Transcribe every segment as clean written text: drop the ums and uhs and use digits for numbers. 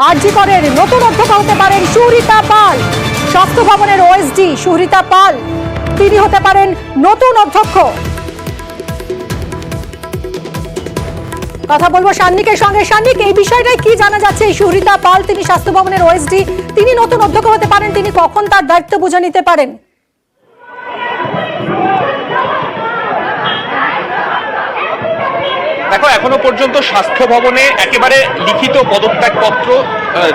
আরজি করের নতুন অধ্যক্ষ হতে পারেন সুহৃতা পাল। স্বাস্থ্য ভবনের ওএসডি সুহৃতা পাল তিনি হতে পারেন নতুন অধ্যক্ষ। কথা বলবো সান্নিকের সঙ্গে। সান্নিক, এই বিষয়টাই কি জানা যাচ্ছে? সুহৃতা পাল তিনি স্বাস্থ্য ভবনের ওএসডি, তিনি নতুন অধ্যক্ষ হতে পারেন, তিনি কখন তার দায়িত্ব বুঝে নিতে পারেন? দেখো, এখনো পর্যন্ত স্বাস্থ্য ভবনে একেবারে লিখিত পদত্যাগপত্র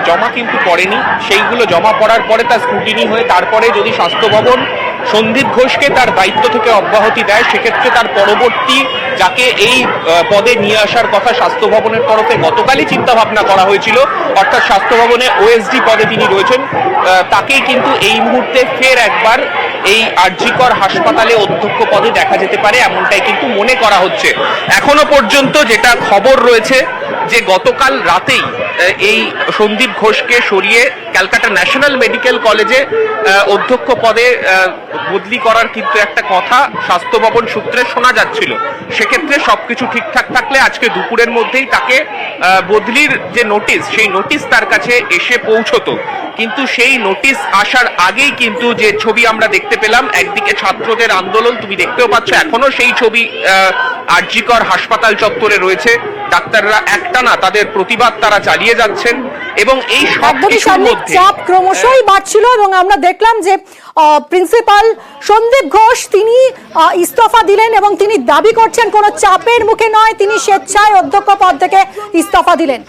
জমা কিন্তু পড়েনি। সেইগুলো জমা পড়ার পরে তার স্ক্রুটিনি হয়ে তারপরে যদি স্বাস্থ্য ভবন সন্দীপ ঘোষকে তার দায়িত্ব থেকে অব্যাহতি দেয়, সেক্ষেত্রে তার পরবর্তী যাকে এই পদে নিয়ে আসার কথা স্বাস্থ্য ভবনের তরফে গতকালই চিন্তা ভাবনা করা হয়েছিল, অর্থাৎ স্বাস্থ্য ভবনে ওএসডি পদে তিনি রয়েছেন, তাকেই কিন্তু এই মুহূর্তে ফের একবার এই আরজি কর হাসপাতালে অধ্যক্ষ পদে দেখা যেতে পারে, এমনটাই কিন্তু মনে করা হচ্ছে। এখনো পর্যন্ত যেটা খবর রয়েছে যে গতকাল রাতেই এই সন্দীপ ঘোষকে সরিয়ে ক্যালকাটা ন্যাশনাল মেডিকেল কলেজে অধ্যক্ষ পদে বদলি করার কিন্তু একটা কথা স্বাস্থ্য ভবন সূত্রে শোনা যাচ্ছিল। সেক্ষেত্রে সবকিছু ঠিকঠাক থাকলে আজকে দুপুরের মধ্যেই তাকে বদলির যে নোটিশ, সেই নোটিশ তার কাছে এসে পৌঁছতো। কিন্তু সেই নোটিশ আসার আগেই কিন্তু যে ছবি আমরা দেখতে পেলাম, একদিকে ছাত্রদের আন্দোলন, তুমি দেখতেও পাচ্ছ এখনো সেই ছবি আরজি কর হাসপাতাল চত্বরে রয়েছে। ডাক্তাররা একটানা তাদের প্রতিবাদ তারা চালিয়ে যাচ্ছেন এবং এই সব কিছুর মধ্যে চাপ ক্রমশই বাড়ছিল এবং আমরা দেখলাম যে প্রিন্সিপাল সন্দীপ ঘোষ তিনি ইস্তফা দিলেন এবং তিনি দাবি করছেন কোনো চাপের মুখে নয়, তিনি স্বেচ্ছায় অধ্যক্ষ পদ থেকে ইস্তফা দিলেন।